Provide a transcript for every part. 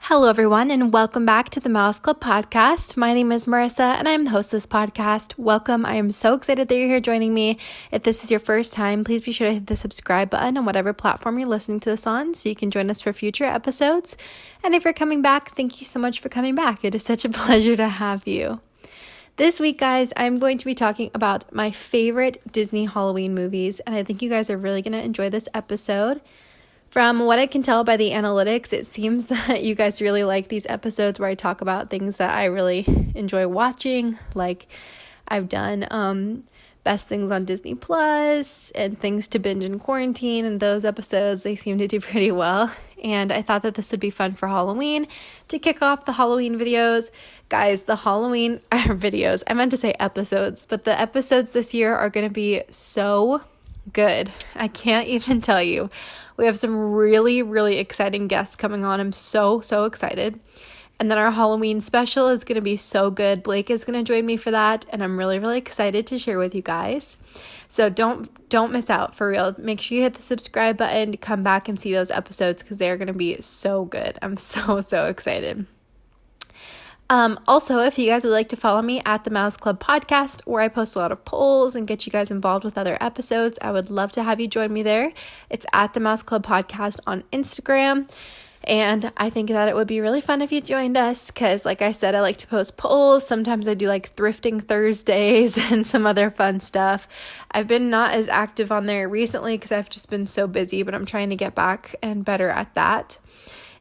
Hello, everyone, and welcome back to the Mouse Club podcast. My name is Marissa, and I'm the host of this podcast. Welcome. I am so excited that you're here joining me. If this is your first time, please be sure to hit the subscribe button on whatever platform you're listening to this on so you can join us for future episodes. And if you're coming back, thank you so much for coming back. It is such a pleasure to have you. This week, guys, I'm going to be talking about my favorite Disney Halloween movies, and I think you guys are really going to enjoy this episode. From what I can tell by the analytics, it seems that you guys really like these episodes where I talk about things that I really enjoy watching. Like I've done best things on Disney Plus and things to binge in quarantine, and those episodes, they seem to do pretty well. And I thought that this would be fun for Halloween to kick off the Halloween videos. Guys, the Halloween videos, I meant to say episodes, but the episodes this year are going to be so good. I can't even tell you. We have some really, really exciting guests coming on. I'm so excited. And then our Halloween special is going to be so good. Blake is going to join me for that, and I'm really, really excited to share with you guys. So don't miss out, for real. Make sure you hit the subscribe button to come back and see those episodes because they're going to be so good. I'm so excited. Also, if you guys would like to follow me at the Mouse Club podcast, where I post a lot of polls and get you guys involved with other episodes, I would love to have you join me there. It's at the Mouse Club podcast on Instagram. And I think that it would be really fun if you joined us because, like I said, I like to post polls. Sometimes I do like thrifting Thursdays and some other fun stuff. I've been not as active on there recently because I've just been so busy, but I'm trying to get back and better at that.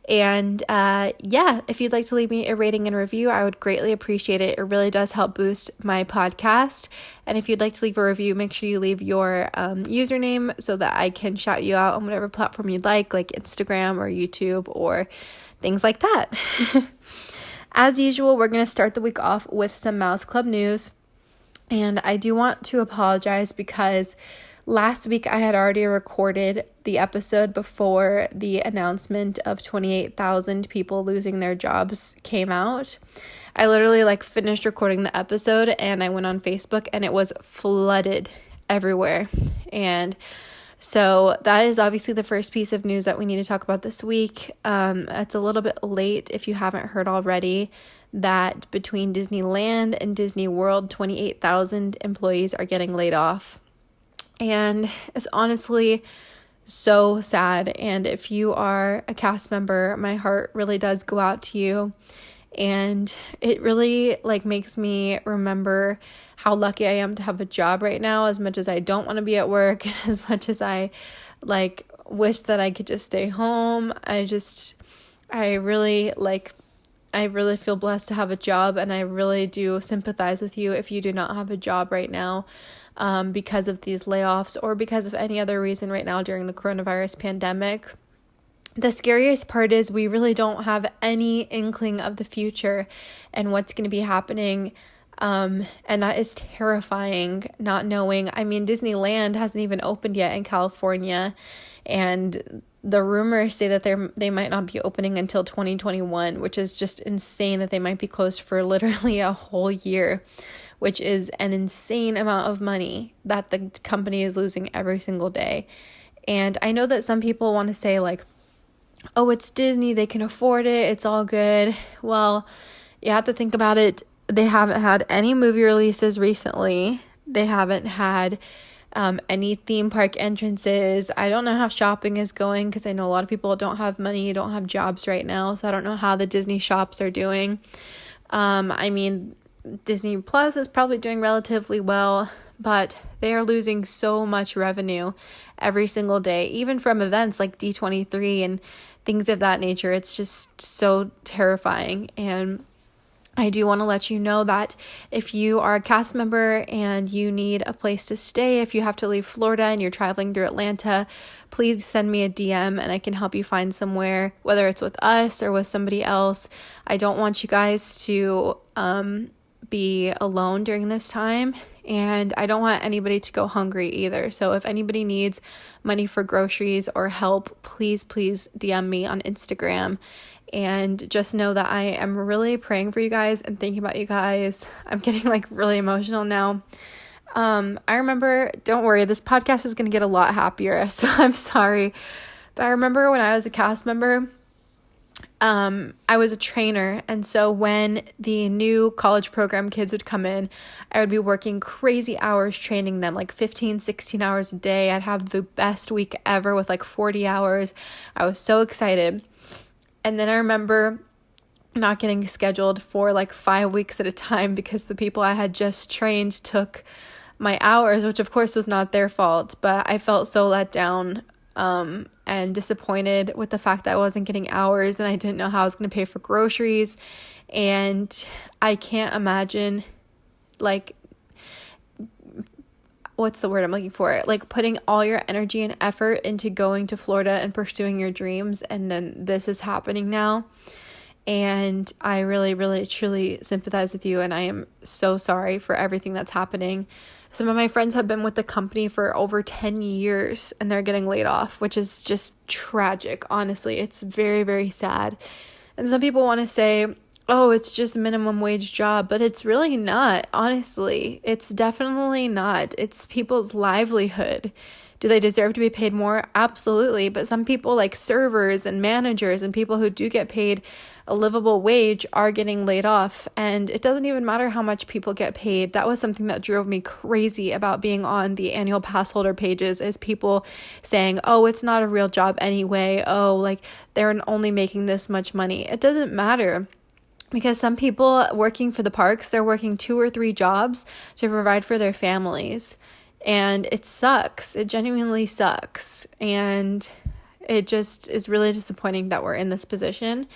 And if you'd like to leave me a rating and review, I would greatly appreciate it. It really does help boost my podcast. And if you'd like to leave a review, make sure you leave your username so that I can shout you out on whatever platform you'd like Instagram or YouTube or things like that. As usual, we're going to start the week off with some Mouse Club news. And I do want to apologize because last week I had already recorded the episode before the announcement of 28,000 people losing their jobs came out. I literally finished recording the episode and I went on Facebook and it was flooded everywhere. And so that is obviously the first piece of news that we need to talk about this week. It's a little bit late if you haven't heard already that between Disneyland and Disney World, 28,000 employees are getting laid off. And it's honestly so sad. And if you are a cast member, my heart really does go out to you. And it really makes me remember how lucky I am to have a job right now, as much as I don't want to be at work, and as much as I wish that I could just stay home. I really feel blessed to have a job, and I really do sympathize with you if you do not have a job right now. Because of these layoffs or because of any other reason right now during the coronavirus pandemic. The scariest part is we really don't have any inkling of the future and what's going to be happening. And that is terrifying, not knowing. I mean, Disneyland hasn't even opened yet in California, and the rumors say that they might not be opening until 2021, which is just insane that they might be closed for literally a whole year, which is an insane amount of money that the company is losing every single day. And I know that some people want to say oh, it's Disney, they can afford it, it's all good. Well, you have to think about it. They haven't had any movie releases recently. They haven't had any theme park entrances. I don't know how shopping is going because I know a lot of people don't have money, don't have jobs right now. So I don't know how the Disney shops are doing. I mean, Disney Plus is probably doing relatively well, but they are losing so much revenue every single day, even from events like D23 and things of that nature. It's just so terrifying. And I do want to let you know that if you are a cast member and you need a place to stay, if you have to leave Florida and you're traveling through Atlanta, please send me a DM and I can help you find somewhere, whether it's with us or with somebody else. I don't want you guys to be alone during this time, and I don't want anybody to go hungry either. So if anybody needs money for groceries or help, please DM me on Instagram. And just know that I am really praying for you guys and thinking about you guys. I'm getting really emotional now. I remember, don't worry, this podcast is going to get a lot happier, so I'm sorry. But I remember when I was a cast member, I was a trainer, and so when the new college program kids would come in, I would be working crazy hours training them, like 15, 16 hours a day. I'd have the best week ever with like 40 hours. I was so excited. And then I remember not getting scheduled for like 5 weeks at a time because the people I had just trained took my hours, which of course was not their fault, but I felt so let down and disappointed with the fact that I wasn't getting hours and I didn't know how I was going to pay for groceries. And I can't imagine, like, what's the word I'm looking for? Like putting all your energy and effort into going to Florida and pursuing your dreams, and then this is happening now. And I really, really, truly sympathize with you, and I am so sorry for everything that's happening. Some of my friends have been with the company for over 10 years and they're getting laid off, which is just tragic. Honestly, it's very, very sad. And some people want to say, oh, it's just a minimum wage job, but it's really not. Honestly, it's definitely not. It's people's livelihood. Do they deserve to be paid more? Absolutely. But some people, like servers and managers and people who do get paid a livable wage, are getting laid off. And it doesn't even matter how much people get paid. That was something that drove me crazy about being on the annual pass holder pages, is people saying, oh, it's not a real job anyway. Oh, like they're only making this much money. It doesn't matter. Because some people working for the parks, they're working 2 or 3 jobs to provide for their families. And it sucks. It genuinely sucks. And it just is really disappointing that we're in this position.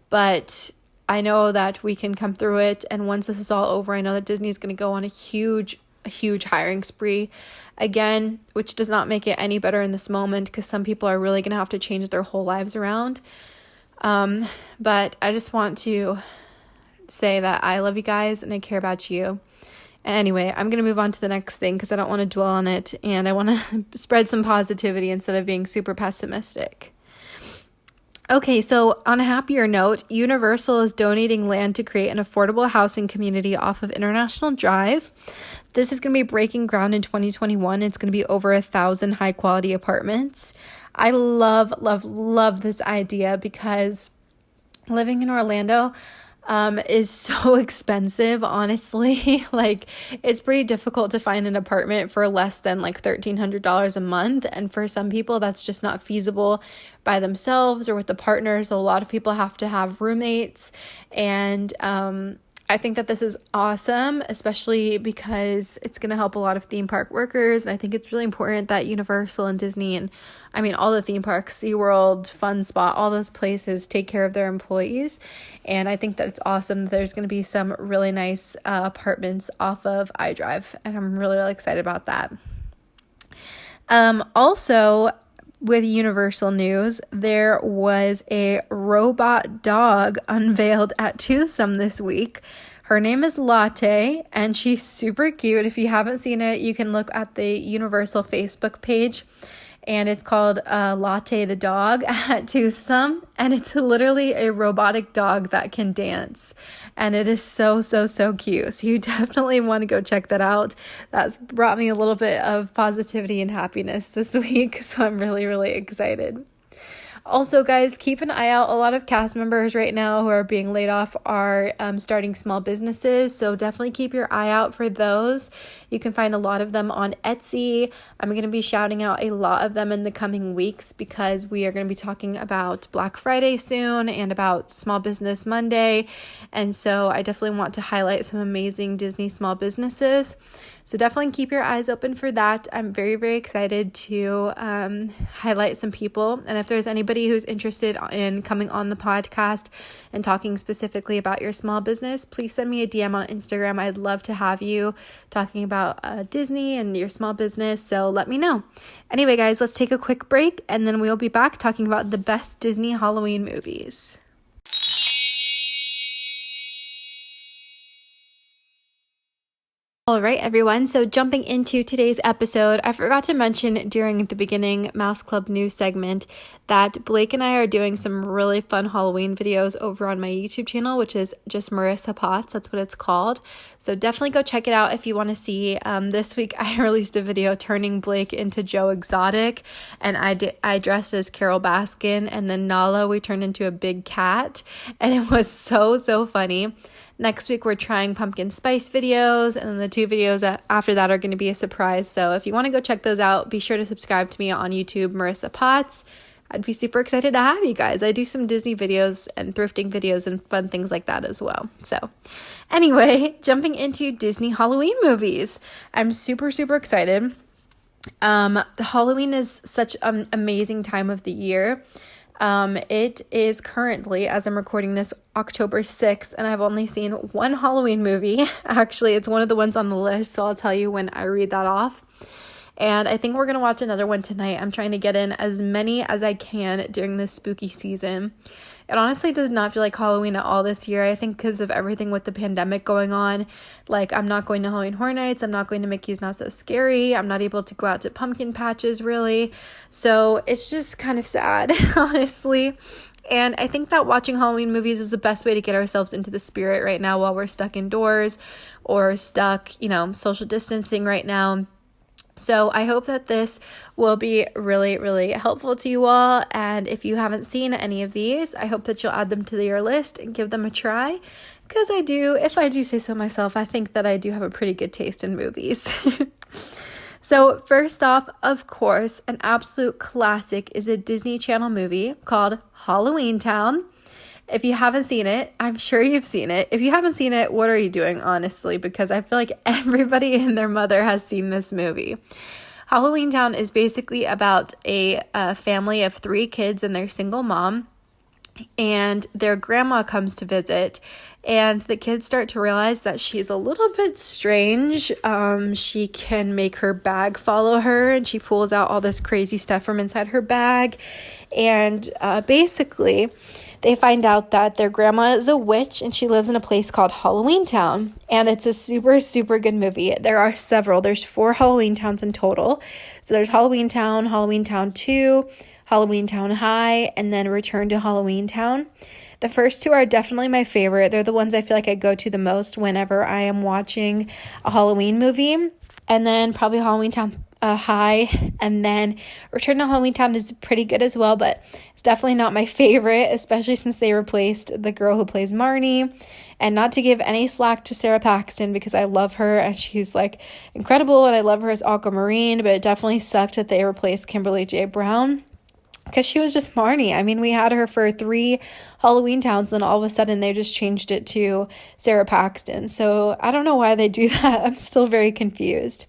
But I know that we can come through it. And once this is all over, I know that Disney is going to go on a huge hiring spree again, which does not make it any better in this moment, because some people are really going to have to change their whole lives around. But I just want to say that I love you guys and I care about you. And anyway, I'm going to move on to the next thing because I don't want to dwell on it, and I want to spread some positivity instead of being super pessimistic. Okay, so on a happier note, Universal is donating land to create an affordable housing community off of International Drive. This is going to be breaking ground in 2021. It's going to be over 1,000 high-quality apartments. I love, love, love this idea because living in Orlando is so expensive, honestly. Like, it's pretty difficult to find an apartment for less than like $1,300 a month, and for some people that's just not feasible by themselves or with the partners. So a lot of people have to have roommates, and I think that this is awesome, especially because it's going to help a lot of theme park workers. And I think it's really important that Universal and Disney, and I mean all the theme parks, SeaWorld, Fun Spot, all those places take care of their employees. And I think that it's awesome that there's going to be some really nice apartments off of iDrive. And I'm really, really excited about that. Also, with Universal news, there was a robot dog unveiled at Toothsome this week. Her name is Latte, and she's super cute. If you haven't seen it, you can look at the Universal Facebook page, and it's called Latte the Dog at Toothsome, and it's literally a robotic dog that can dance, and it is so, so, so cute. So you definitely want to go check that out. That's brought me a little bit of positivity and happiness this week, so I'm really, really excited. Also, guys, keep an eye out. A lot of cast members right now who are being laid off are starting small businesses, so definitely keep your eye out for those. You can find a lot of them on Etsy. I'm going to be shouting out a lot of them in the coming weeks because we are going to be talking about Black Friday soon and about Small Business Monday, and so I definitely want to highlight some amazing Disney small businesses. So definitely keep your eyes open for that. I'm very, very excited to highlight some people. And if there's anybody who's interested in coming on the podcast and talking specifically about your small business, please send me a DM on Instagram. I'd love to have you talking about Disney and your small business. So let me know. Anyway, guys, let's take a quick break and then we'll be back talking about the best Disney Halloween movies. All right, everyone. So jumping into today's episode, I forgot to mention during the beginning Mouse Club news segment that Blake and I are doing some really fun Halloween videos over on my YouTube channel, which is just Marissa Potts. That's what it's called. So definitely go check it out if you want to see. This week I released a video turning Blake into Joe Exotic, and I dressed as Carol Baskin, and then Nala we turned into a big cat, and it was so funny. Next week, we're trying pumpkin spice videos, and then the 2 videos after that are going to be a surprise. So if you want to go check those out, be sure to subscribe to me on YouTube, Marissa Potts. I'd be super excited to have you guys. I do some Disney videos and thrifting videos and fun things like that as well. So anyway, jumping into Disney Halloween movies. I'm super excited. Halloween is such an amazing time of the year. It is currently, as I'm recording this, October 6th, and I've only seen one Halloween movie. Actually, it's one of the ones on the list, so I'll tell you when I read that off. And I think we're going to watch another one tonight. I'm trying to get in as many as I can during this spooky season. It honestly does not feel like Halloween at all this year. I think because of everything with the pandemic going on. Like, I'm not going to Halloween Horror Nights. I'm not going to Mickey's Not So Scary. I'm not able to go out to pumpkin patches, really. So it's just kind of sad, honestly. And I think that watching Halloween movies is the best way to get ourselves into the spirit right now while we're stuck indoors or stuck, social distancing right now. So I hope that this will be really helpful to you all. And if you haven't seen any of these, I hope that you'll add them to your list and give them a try. Because if I do say so myself, I think that I do have a pretty good taste in movies. So first off, of course, an absolute classic is a Disney Channel movie called Halloweentown. If you haven't seen it, I'm sure you've seen it. If you haven't seen it, what are you doing, honestly? Because I feel like everybody and their mother has seen this movie. Halloweentown is basically about a family of 3 kids and their single mom, and their grandma comes to visit, and the kids start to realize that she's a little bit strange. She can make her bag follow her, and she pulls out all this crazy stuff from inside her bag, and basically they find out that their grandma is a witch and she lives in a place called Halloweentown. And it's a super good movie. There are several. There's 4 Halloween towns in total. So there's Halloweentown, Halloweentown 2, Halloweentown High, and then Return to Halloweentown. The first 2 are definitely my favorite. They're the ones I feel like I go to the most whenever I am watching a Halloween movie. And then probably Halloweentown High, and then Return to Halloweentown is pretty good as well, but it's definitely not my favorite, especially since they replaced the girl who plays Marnie. And not to give any slack to Sarah Paxton, because I love her and she's like incredible and I love her as Aquamarine, but it definitely sucked that they replaced Kimberly J. Brown, because she was just Marnie. I mean, we had her for 3 Halloween towns, then all of a sudden they just changed it to Sarah Paxton. So I don't know why they do that. I'm still very confused.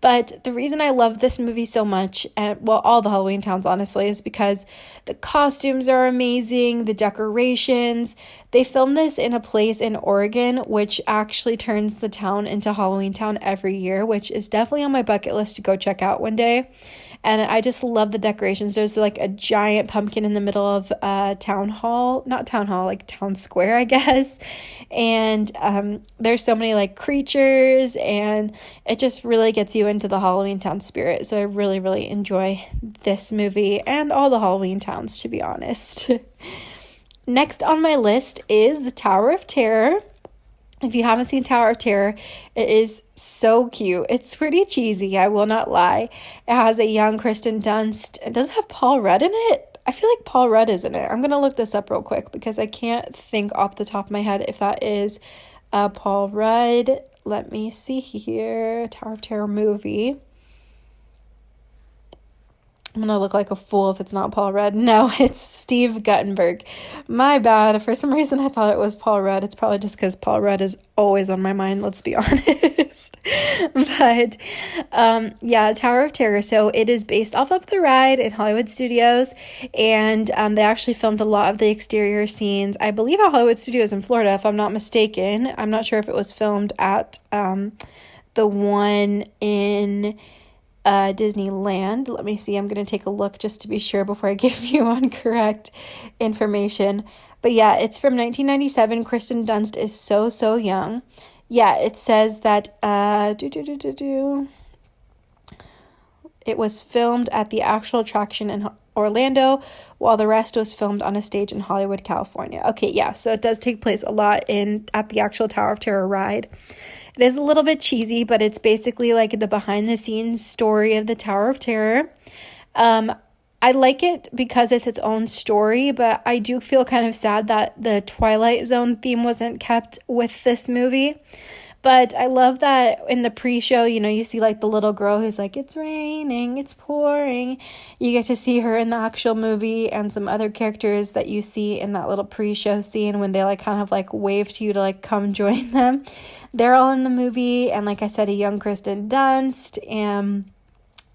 But the reason I love this movie so much, and well, all the Halloween towns, honestly, is because the costumes are amazing, the decorations. They filmed this in a place in Oregon, which actually turns the town into Halloweentown every year, which is definitely on my bucket list to go check out one day. And I just love the decorations. There's like a giant pumpkin in the middle of not town hall, like town square, I guess. And there's so many like creatures, and it just really gets you into the Halloweentown spirit. So I really enjoy this movie and all the Halloween towns, to be honest. Next on my list is the Tower of Terror. If you haven't seen Tower of Terror, it is so cute. It's pretty cheesy, I will not lie. It has a young Kristen Dunst. It does have Paul Rudd in it. I feel like Paul Rudd is in it. I'm going to look this up real quick because I can't think off the top of my head if that is Paul Rudd. Let me see here. Tower of Terror movie. I'm going to look like a fool if it's not Paul Rudd. No, it's Steve Guttenberg. My bad. For some reason, I thought it was Paul Rudd. It's probably just because Paul Rudd is always on my mind, let's be honest. But, yeah, Tower of Terror. So it is based off of the ride in Hollywood Studios, and they actually filmed a lot of the exterior scenes. I believe at Hollywood Studios in Florida, if I'm not mistaken. I'm not sure if it was filmed at the one in Disneyland. Let me see. I'm going to take a look just to be sure before I give you incorrect information. But yeah, it's from 1997. Kristen Dunst is so young. yeah, it says that it was filmed at the actual attraction in Orlando, while the rest was filmed on a stage in Hollywood, California. Okay, yeah, so it does take place a lot at the actual Tower of Terror ride. It is a little bit cheesy, but it's basically like the behind the scenes story of the Tower of Terror. I like it because it's its own story, but I do feel kind of sad that the Twilight Zone theme wasn't kept with this movie. But I love that in the pre-show, you see like the little girl who's like, it's raining, it's pouring. You get to see her in the actual movie and some other characters that you see in that little pre-show scene when they like kind of like wave to you to like come join them. They're all in the movie, and like I said, a young Kristen Dunst, and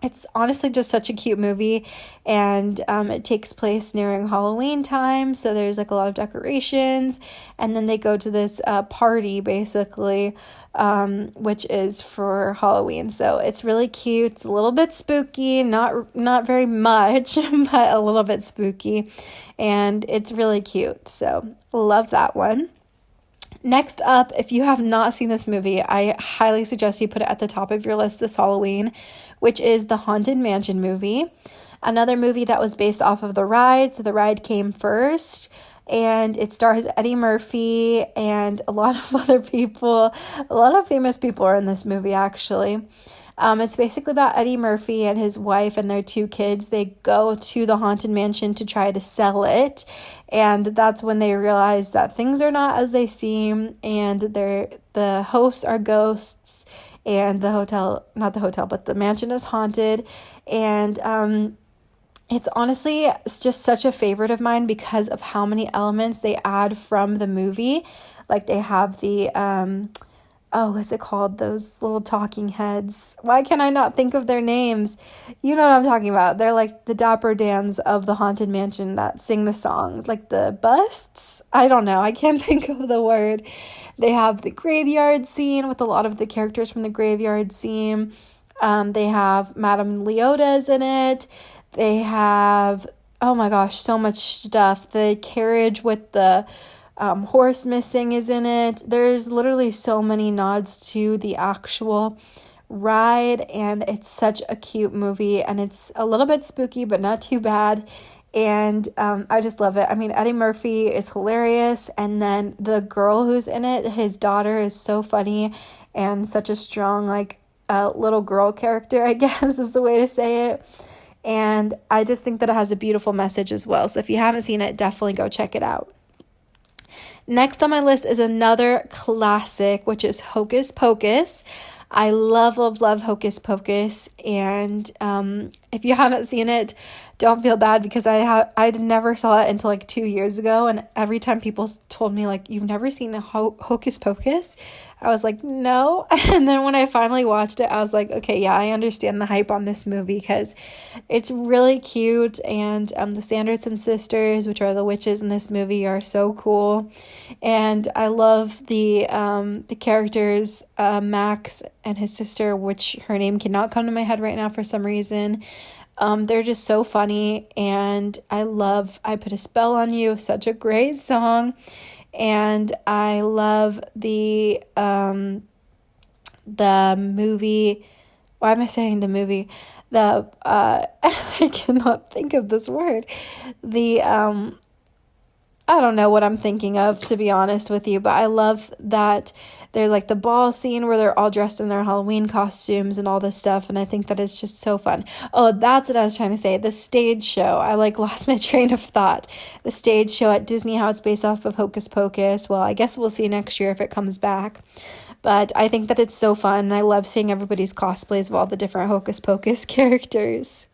it's honestly just such a cute movie, and it takes place nearing Halloween time, so there's like a lot of decorations, and then they go to this party basically, which is for Halloween. So it's really cute. It's a little bit spooky, not very much, but a little bit spooky, and it's really cute. So love that one. Next up, if you have not seen this movie, I highly suggest you put it at the top of your list this Halloween, which is the Haunted Mansion movie. Another movie that was based off of the ride. So the ride came first, and it stars Eddie Murphy and a lot of other people. A lot of famous people are in this movie, actually. It's basically about Eddie Murphy and his wife and their 2 kids. They go to the Haunted Mansion to try to sell it, and that's when they realize that things are not as they seem, and the hosts are ghosts, and the mansion is haunted. And it's just such a favorite of mine because of how many elements they add from the movie. Like they have the what's it called? Those little talking heads. Why can I not think of their names? You know what I'm talking about. They're like the Dapper Dans of the Haunted Mansion that sing the song. Like the busts? I don't know. I can't think of the word. They have the graveyard scene with a lot of the characters from the graveyard scene. They have Madame Leota's in it. They have, oh my gosh, so much stuff. The carriage with the horse missing is in it. There's literally so many nods to the actual ride, and it's such a cute movie, and it's a little bit spooky but not too bad, and I just love it. I mean, Eddie Murphy is hilarious, and then the girl who's in it, his daughter, is so funny and such a strong like little girl character, I guess is the way to say it. And I just think that it has a beautiful message as well. So if you haven't seen it, definitely go check it out. Next on my list is another classic, which is Hocus Pocus. I love, love, love Hocus Pocus, and if you haven't seen it, don't feel bad because I never saw it until like 2 years ago, and every time people told me like, you've never seen the Hocus Pocus, I was like, no. And then when I finally watched it, I was like, okay, yeah, I understand the hype on this movie because it's really cute, and the Sanderson sisters, which are the witches in this movie, are so cool, and I love the characters, Max and his sister, which her name cannot come to my head right now for some reason. They're just so funny, and I Put a Spell on You, such a great song, and I love the movie. Why am I saying the movie? I cannot think of this word. I don't know what I'm thinking of, to be honest with you, but I love that there's like the ball scene where they're all dressed in their Halloween costumes and all this stuff, and I think that it's just so fun. Oh, that's what I was trying to say. The stage show. I lost my train of thought. The stage show at Disney, how it's based off of Hocus Pocus. Well, I guess we'll see next year if it comes back. But I think that it's so fun, and I love seeing everybody's cosplays of all the different Hocus Pocus characters.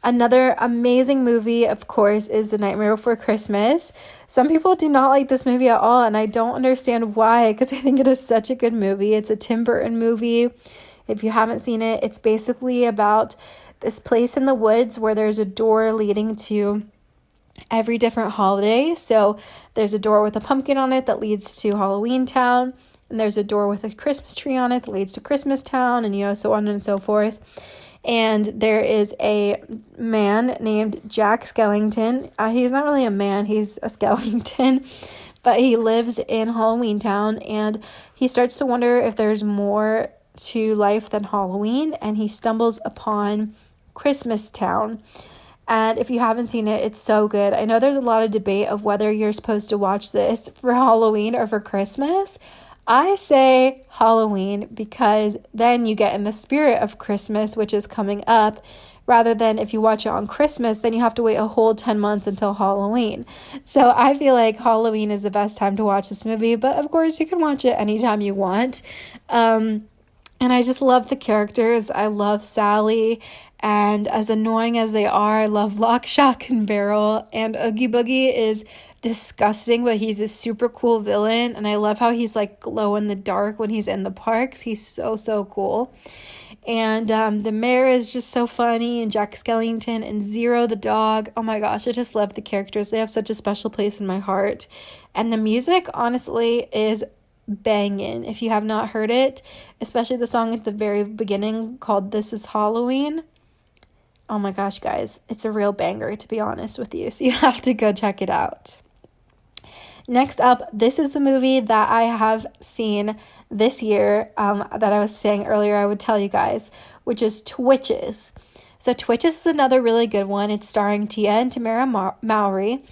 Another amazing movie, of course, is The Nightmare Before Christmas. Some people do not like this movie at all, and I don't understand why, because I think it is such a good movie. It's a Tim Burton movie. If you haven't seen it, it's basically about this place in the woods where there's a door leading to every different holiday. So there's a door with a pumpkin on it that leads to Halloweentown, and there's a door with a Christmas tree on it that leads to Christmastown, and so on and so forth. And there is a man named Jack Skellington. He's not really a man, he's a skeleton. but he lives in Halloweentown, and he starts to wonder if there's more to life than Halloween, and he stumbles upon Christmas Town. And if you haven't seen it, it's so good. I know there's a lot of debate of whether you're supposed to watch this for Halloween or for Christmas. I say Halloween because then you get in the spirit of Christmas, which is coming up, rather than if you watch it on Christmas, then you have to wait a whole 10 months until Halloween. So I feel like Halloween is the best time to watch this movie, but of course you can watch it anytime you want. And I just love the characters. I love Sally, and as annoying as they are, I love Lock, Shock, and Barrel. And Oogie Boogie is disgusting, but he's a super cool villain, and I love how he's like glow in the dark when he's in the parks. He's so cool. And the mayor is just so funny, and Jack Skellington and Zero the dog. Oh my gosh, I just love the characters. They have such a special place in my heart. And the music, honestly, is banging. If you have not heard it, especially the song at the very beginning called This Is Halloween. Oh my gosh, guys, it's a real banger, to be honest with you. So you have to go check it out. Next up, this is the movie that I have seen this year that I was saying earlier I would tell you guys, which is Twitches. So Twitches is another really good one. It's starring Tia and Tamara Mowry,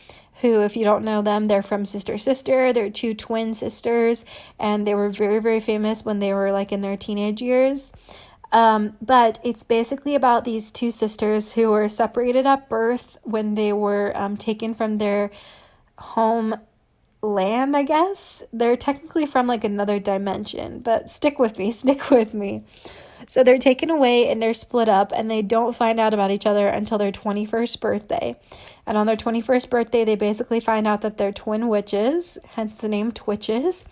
who, if you don't know them, they're from Sister Sister. They're two twin sisters, and they were very famous when they were like in their teenage years. But it's basically about these two sisters who were separated at birth when they were taken from their home land, I guess. They're technically from like another dimension, but stick with me. So they're taken away and they're split up, and they don't find out about each other until their 21st birthday. And on their 21st birthday, they basically find out that they're twin witches, hence the name Twitches.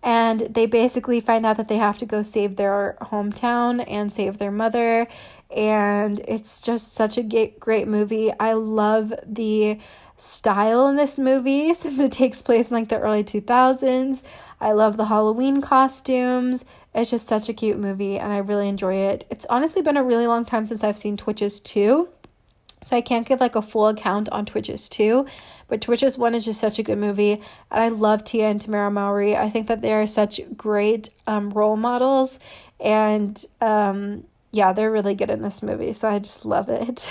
And they basically find out that they have to go save their hometown and save their mother. And it's just such a great movie. I love the style in this movie since it takes place in like the early 2000s. I love the Halloween costumes. It's just such a cute movie, and I really enjoy it. It's honestly been a really long time since I've seen Twitches 2. So I can't give like a full account on Twitches 2, but Twitches 1 is just such a good movie. And I love Tia and Tamara Mowry. I think that they are such great role models, and yeah, they're really good in this movie. So I just love it.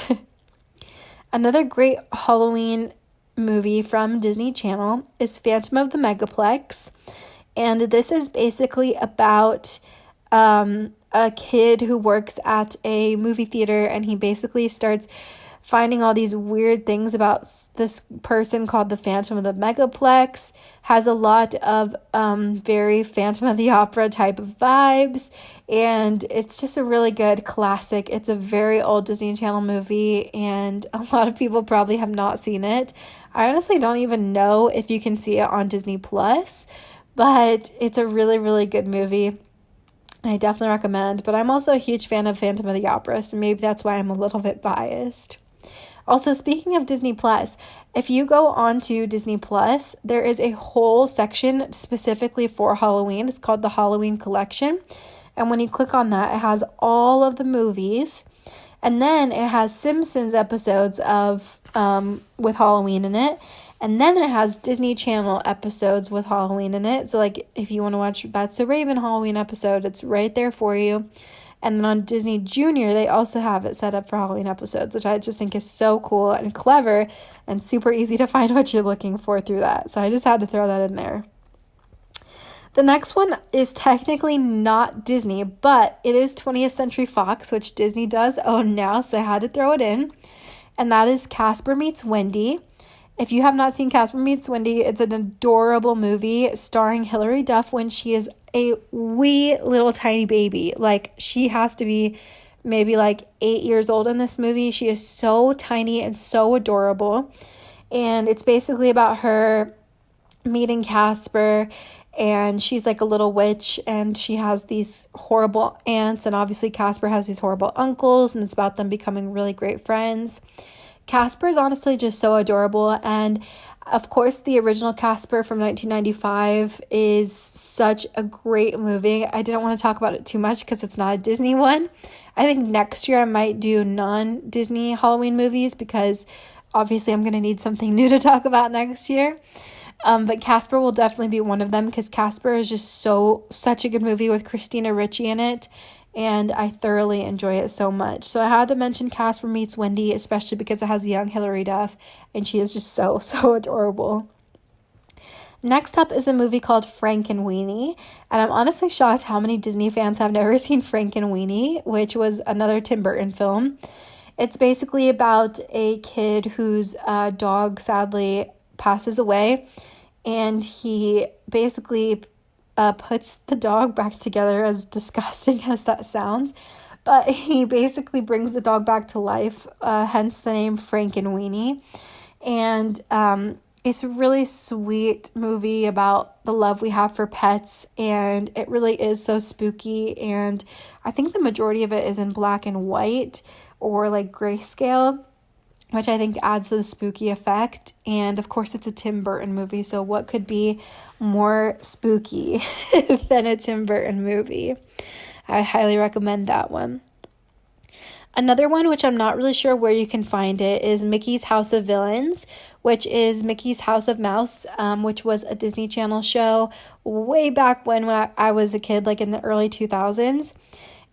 Another great Halloween movie from Disney Channel is Phantom of the Megaplex. And this is basically about a kid who works at a movie theater, and he basically starts finding all these weird things about this person called the Phantom of the Megaplex. Has a lot of very Phantom of the Opera type of vibes, and it's just a really good classic. It's a very old Disney Channel movie, and a lot of people probably have not seen it. I honestly don't even know if you can see it on Disney Plus, but it's a really good movie. I definitely recommend, but I'm also a huge fan of Phantom of the Opera, so maybe that's why I'm a little bit biased. Also, speaking of Disney Plus, if you go on to Disney Plus, there is a whole section specifically for Halloween. It's called the Halloween Collection. And when you click on that, it has all of the movies. And then it has Simpsons episodes of with Halloween in it. And then it has Disney Channel episodes with Halloween in it. So like if you want to watch That's So Raven Halloween episode, it's right there for you. And then on Disney Junior, they also have it set up for Halloween episodes, which I just think is so cool and clever and super easy to find what you're looking for through that. So I just had to throw that in there. The next one is technically not Disney, but it is 20th Century Fox, which Disney does own now, so I had to throw it in. And that is Casper Meets Wendy. If you have not seen Casper Meets Wendy, it's an adorable movie starring Hilary Duff when she is a wee little tiny baby. Like, she has to be maybe like 8 years old in this movie. She is so tiny and so adorable. And it's basically about her meeting Casper, and she's like a little witch, and she has these horrible aunts, and obviously Casper has these horrible uncles, and it's about them becoming really great friends. Casper is honestly just so adorable, and of course the original Casper from 1995 is such a great movie. I didn't want to talk about it too much because it's not a Disney one. I think next year I might do non-Disney Halloween movies because obviously I'm going to need something new to talk about next year. But Casper will definitely be one of them because Casper is just such a good movie with Christina Ricci in it. And I thoroughly enjoy it so much. So I had to mention Casper Meets Wendy, especially because it has young Hilary Duff, and she is just so adorable. Next up is a movie called Frankenweenie, and I'm honestly shocked how many Disney fans have never seen Frankenweenie, which was another Tim Burton film. It's basically about a kid whose dog sadly passes away, and he basically puts the dog back together, as disgusting as that sounds, but he basically brings the dog back to life, hence the name Frankenweenie. And it's a really sweet movie about the love we have for pets, and it really is so spooky, and I think the majority of it is in black and white or like grayscale, which I think adds to the spooky effect. And of course it's a Tim Burton movie, so what could be more spooky than a Tim Burton movie? I highly recommend that one. Another one, which I'm not really sure where you can find it, is Mickey's House of Villains, which is Mickey's House of Mouse, which was a Disney Channel show way back when I was a kid, like in the early 2000s.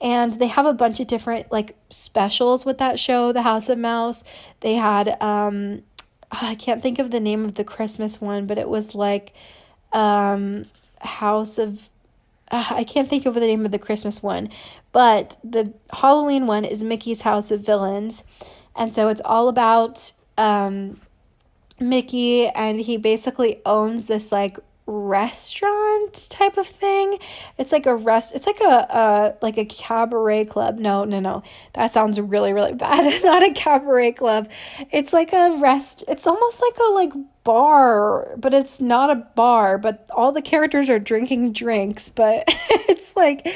And they have a bunch of different like specials with that show, The House of Mouse. They had, I can't think of the name of the Christmas one, but it was like House of... I can't think of the name of the Christmas one, but the Halloween one is Mickey's House of Villains. And so it's all about Mickey, and he basically owns this like restaurant type of thing. It's like it's like a cabaret club. No, that sounds really bad. Not a cabaret club. It's like it's almost like a bar, but it's not a bar, but all the characters are drinking drinks, but it's like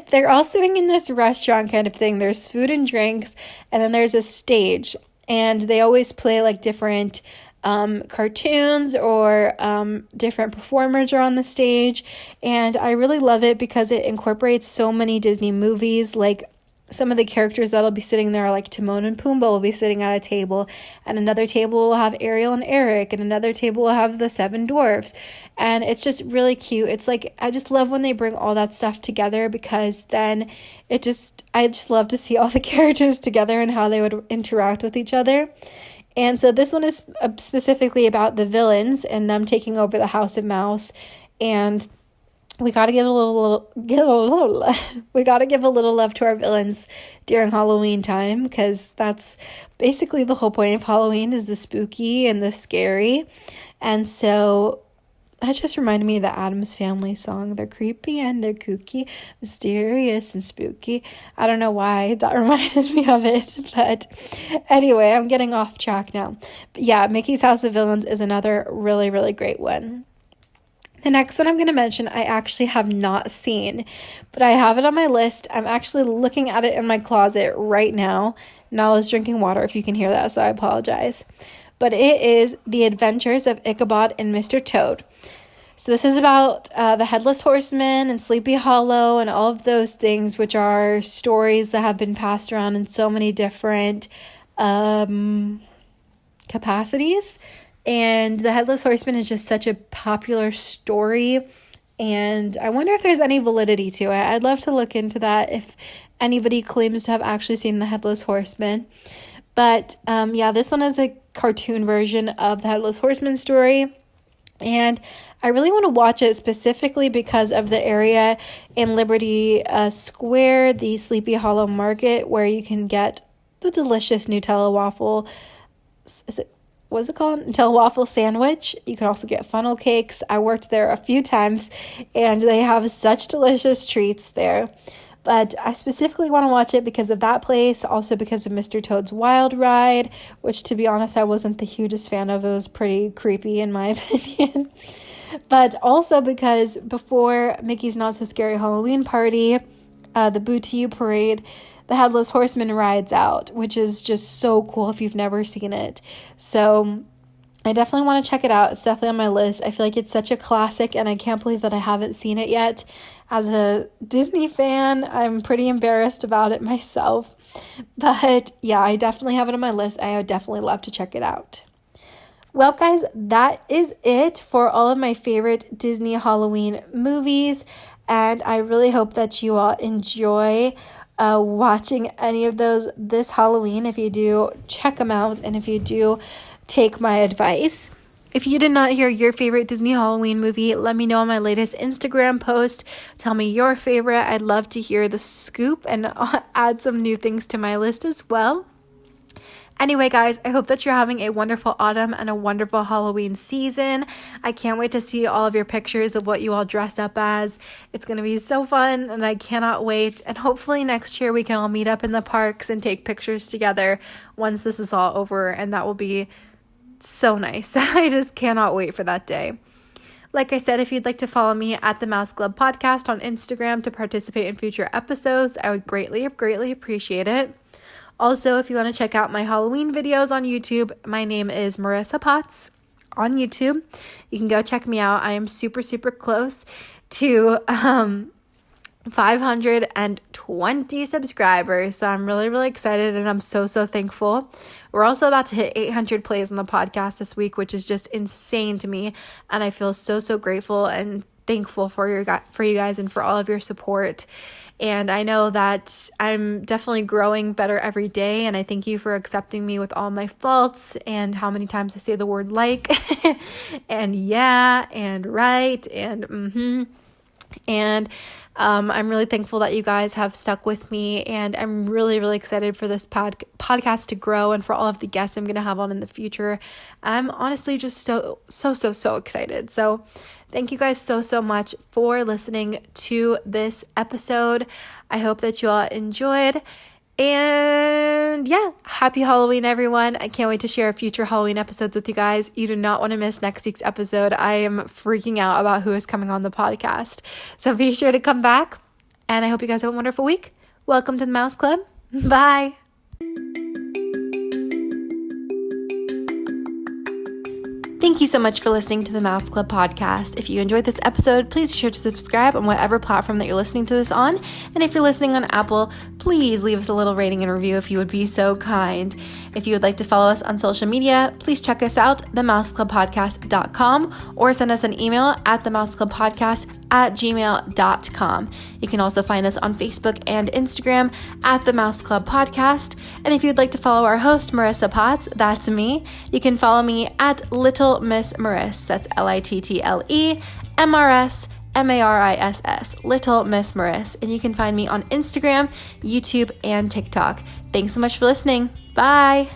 they're all sitting in this restaurant kind of thing. There's food and drinks, and then there's a stage, and they always play like different cartoons or different performers are on the stage, and I really love it because it incorporates so many Disney movies. Like some of the characters that'll be sitting there, like Timon and Pumbaa, will be sitting at a table, and another table will have Ariel and Eric, and another table will have the Seven Dwarfs, and it's just really cute. It's like, I just love when they bring all that stuff together, because then I just love to see all the characters together and how they would interact with each other. And so this one is specifically about the villains and them taking over the House of Mouse. And we got to give a little love to our villains during Halloween time, because that's basically the whole point of Halloween, is the spooky and the scary. And so that just reminded me of the Addams Family song. They're creepy and they're kooky, mysterious and spooky. I don't know why that reminded me of it, but anyway, I'm getting off track now. But yeah, Mickey's House of Villains is another really great one. The next one I'm going to mention, I actually have not seen, but I have it on my list. I'm actually looking at it in my closet right now. Now I was drinking water, if you can hear that, so I apologize. But it is The Adventures of Ichabod and Mr. Toad. So this is about the Headless Horseman and Sleepy Hollow and all of those things, which are stories that have been passed around in so many different capacities. And the Headless Horseman is just such a popular story, and I wonder if there's any validity to it. I'd love to look into that if anybody claims to have actually seen the Headless Horseman. But yeah, this one is a cartoon version of the Headless Horseman story, and I really want to watch it specifically because of the area in Liberty Square, the Sleepy Hollow Market, where you can get the delicious Nutella waffle. What's it called? Nutella waffle sandwich. You can also get funnel cakes. I worked there a few times, and they have such delicious treats there. But I specifically want to watch it because of that place, also because of Mr. Toad's Wild Ride, which, to be honest, I wasn't the hugest fan of. It was pretty creepy in my opinion. But also because before Mickey's Not So Scary Halloween Party, the Boo to You Parade, the Headless Horseman rides out, which is just so cool if you've never seen it. So I definitely want to check it out. It's definitely on my list. I feel like it's such a classic, and I can't believe that I haven't seen it yet. As a Disney fan, I'm pretty embarrassed about it myself. But yeah, I definitely have it on my list. I would definitely love to check it out. Well, guys, that is it for all of my favorite Disney Halloween movies. And I really hope that you all enjoy watching any of those this Halloween. If you do, check them out. And if you do, take my advice. If you did not hear your favorite Disney Halloween movie, let me know on my latest Instagram post. Tell me your favorite. I'd love to hear the scoop and add some new things to my list as well. Anyway, guys, I hope that you're having a wonderful autumn and a wonderful Halloween season. I can't wait to see all of your pictures of what you all dressed up as. It's going to be so fun, and I cannot wait. And hopefully next year we can all meet up in the parks and take pictures together once this is all over, and that will be so nice. I just cannot wait for that day. Like I said, if you'd like to follow me at the Mouse Club Podcast on Instagram to participate in future episodes, I would greatly appreciate it. Also, if you want to check out my Halloween videos on YouTube, my name is Marissa Potts on YouTube. You can go check me out. I am super close to 520 subscribers. So I'm really excited, and I'm so thankful. We're also about to hit 800 plays on the podcast this week, which is just insane to me. And I feel so grateful and thankful for you guys and for all of your support. And I know that I'm definitely growing better every day, and I thank you for accepting me with all my faults and how many times I say the word like and yeah and right and And I'm really thankful that you guys have stuck with me, and I'm really excited for this podcast to grow and for all of the guests I'm going to have on in the future. I'm honestly just so excited. So thank you guys so much for listening to this episode. I hope that you all enjoyed. And yeah, happy Halloween, everyone. I can't wait to share future Halloween episodes with you guys. You do not want to miss next week's episode. I am freaking out about who is coming on the podcast. So be sure to come back. And I hope you guys have a wonderful week. Welcome to the Mouse Club. Bye. Thank you so much for listening to the Mouse Club podcast. If you enjoyed this episode, please be sure to subscribe on whatever platform that you're listening to this on. And if you're listening on Apple, please leave us a little rating and review if you would be so kind. If you would like to follow us on social media, please check us out, themouseclubpodcast.com, or send us an email at themouseclubpodcast@gmail.com. You can also find us on Facebook and Instagram at The Mouse Club Podcast. And if you'd like to follow our host, Marissa Potts, that's me, you can follow me at Little Miss Mariss. That's LittleMrsMariss, Little Miss Mariss. And you can find me on Instagram, YouTube, and TikTok. Thanks so much for listening. Bye.